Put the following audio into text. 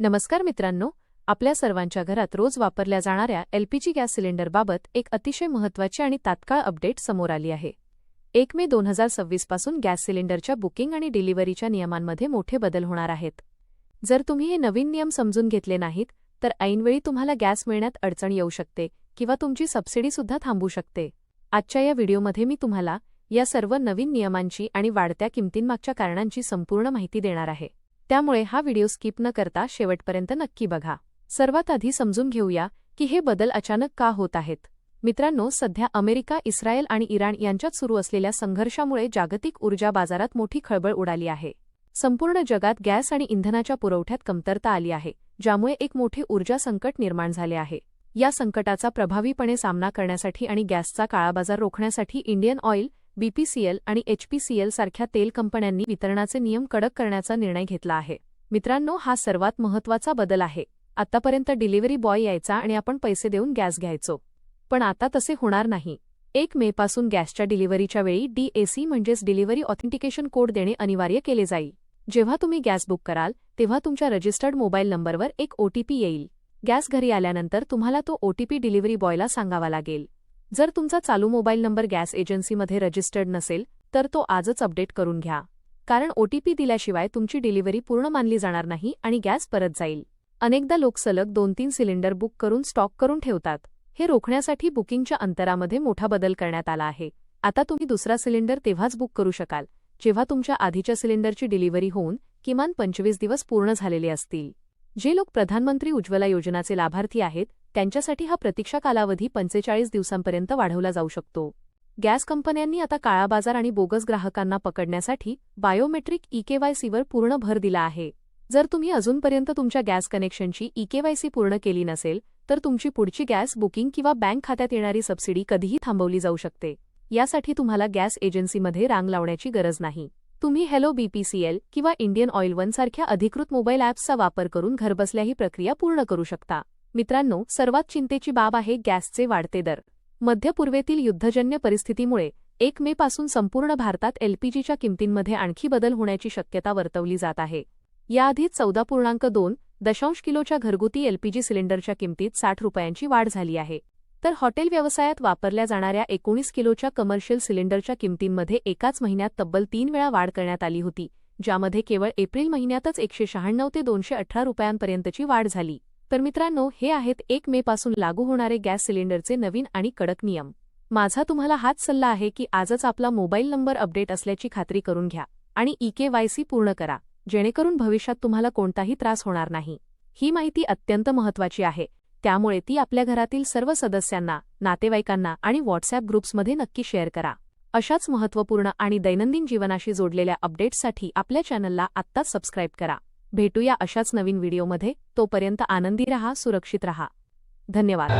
नमस्कार मित्रांनो, आपल्या सर्वांच्या घरात रोज वापरल्या जाणाऱ्या एलपीजी गॅस सिलेंडरबाबत एक अतिशय महत्त्वाची आणि तात्काळ अपडेट समोर आली आहे. 1 मे 2026 पासून गॅस सिलेंडरच्या बुकिंग आणि डिलिव्हरीच्या नियमांमध्ये मोठे बदल होणार आहेत. जर तुम्ही हे नवीन नियम समजून घेतले नाहीत, तर ऐनवेळी तुम्हाला गॅस मिळण्यात अडचण येऊ शकते किंवा तुमची सबसिडीसुद्धा थांबू शकते. आजच्या या व्हिडिओमध्ये मी तुम्हाला या सर्व नवीन नियमांची आणि वाढत्या किमतींमागच्या कारणांची संपूर्ण माहिती देणार आहे. त्यामुळे हा व्हिडिओ स्किप न करता शेवटपर्यंत नक्की बघा. सर्वात आधी समजून घेऊया की हे बदल अचानक का होत आहेत. मित्रांनो, सध्या अमेरिका, इस्रायल आणि इराण यांच्यात सुरू असलेल्या संघर्षामुळे जागतिक ऊर्जा बाजारात मोठी खळबळ उडाली आहे. संपूर्ण जगात गॅस आणि इंधनाच्या पुरवठ्यात कमतरता आली आहे, ज्यामुळे एक मोठे ऊर्जा संकट निर्माण झाले आहे. या संकटाचा प्रभावीपणे सामना करण्यासाठी आणि गॅसचा काळाबाजार रोखण्यासाठी इंडियन ऑइल, बीपीसीएल आणि एचपीसीएल सारख्या तेल कंपन्यांनी वितरणाचे नियम कडक करण्याचा निर्णय घेतला आहे. मित्रांनो, हा सर्वात महत्त्वाचा बदल आहे. आतापर्यंत डिलिव्हरी बॉय यायचा आणि आपण पैसे देऊन गॅस घ्यायचो, पण आता तसे होणार नाही. 1 मे पासून गॅसच्या डिलिव्हरीच्या वेळी DAC म्हणजेच डिलिव्हरी ऑथेंटिकेशन कोड देणे अनिवार्य केले जाईल. जेव्हा तुम्ही गॅस बुक कराल, तेव्हा तुमच्या रजिस्टर्ड मोबाईल नंबरवर एक OTP येईल. गॅस घरी आल्यानंतर तुम्हाला तो OTP डिलिव्हरी बॉयला सांगावा लागेल. जर तुमचा चालू मोबाईल नंबर गॅस एजन्सीमध्ये रजिस्टर्ड नसेल, तर तो आजच अपडेट करून घ्या, कारण OTP दिल्याशिवाय तुमची डिलिव्हरी पूर्ण मानली जाणार नाही आणि गॅस परत जाईल. अनेकदा लोक सलग 2-3 सिलेंडर बुक करून स्टॉक करून ठेवतात. हे रोखण्यासाठी बुकिंगच्या अंतरामध्ये मोठा बदल करण्यात आला आहे. आता तुम्ही दुसरा सिलेंडर तेव्हाच बुक करू शकाल, जेव्हा तुमच्या आधीच्या सिलेंडरची डिलिव्हरी होऊन किमान 25 दिवस पूर्ण झालेले असतील. जे लोक प्रधानमंत्री उज्ज्वला योजनाचे लाभार्थी आहेत, त्यांच्यासाठी हा प्रतीक्षा कालावधी 45 दिवसांपर्यंत वाढवला जाऊ शकतो. गॅस कंपन्यांनी आता काळाबाजार आणि बोगस ग्राहकांना पकडण्यासाठी बायोमेट्रिक EKYCवर पूर्ण भर दिला आहे. जर तुम्ही अजूनपर्यंत तुमच्या गॅस कनेक्शनची EKYC पूर्ण केली नसेल, तर तुमची पुढची गॅस बुकिंग किंवा बँक खात्यात येणारी सबसिडी कधीही थांबवली जाऊ शकते. यासाठी तुम्हाला गॅस एजन्सीमध्ये रांग लावण्याची गरज नाही. तुम्ही हेलो BPCL किंवा इंडियन ऑइल वन सारख्या अधिकृत मोबाईल ॲप्सचा वापर करून घरबसल्या ही प्रक्रिया पूर्ण करू शकता. मित्रांनो, सर्वात चिंतेची बाब आहे गॅसचे वाढते दर. मध्य पूर्वेतील युद्धजन्य परिस्थितीमुळे 1 मे पासून संपूर्ण भारतात LPGच्या किमतींमध्ये आणखी बदल होण्याची शक्यता वर्तवली जात आहे. याआधीच 14.2 किलोच्या घरगुती LPG सिलेंडरच्या किमतीत 60 रुपयांची वाढ झाली आहे. तर हॉटेल व्यवसायात वापरल्या जाणाऱ्या 19 किलोच्या कमर्शियल सिलेंडरच्या किमतींमध्ये एकाच महिन्यात तब्बल 3 वेळा वाढ करण्यात आली होती, ज्यामध्ये केवळ एप्रिल महिन्यातच 196 ते 218 रुपयांपर्यंतची वाढ झाली. तर मित्रांनो, हे आहेत 1 मे पासून लागू होणारे गॅस सिलेंडरचे नवीन आणि कडक नियम. माझा तुम्हाला हाच सल्ला आहे की आजच आपला मोबाईल नंबर अपडेट असल्याची खात्री करून घ्या आणि EKYC पूर्ण करा, जेणेकरून भविष्यात तुम्हाला कोणताही त्रास होणार नाही. ही माहिती अत्यंत महत्त्वाची आहे, त्यामुळे ती आपल्या घरातील सर्व सदस्यांना, नातेवाईकांना आणि WhatsApp ग्रुप्समध्ये नक्की शेअर करा. अशाच महत्त्वपूर्ण आणि दैनंदिन जीवनाशी जोडलेल्या अपडेट्ससाठी आपल्या चॅनलला आत्ताच सबस्क्राईब करा. भेटूया अशाच नवीन व्हिडिओमध्ये. तोपर्यंत आनंदी रहा, सुरक्षित रहा. धन्यवाद.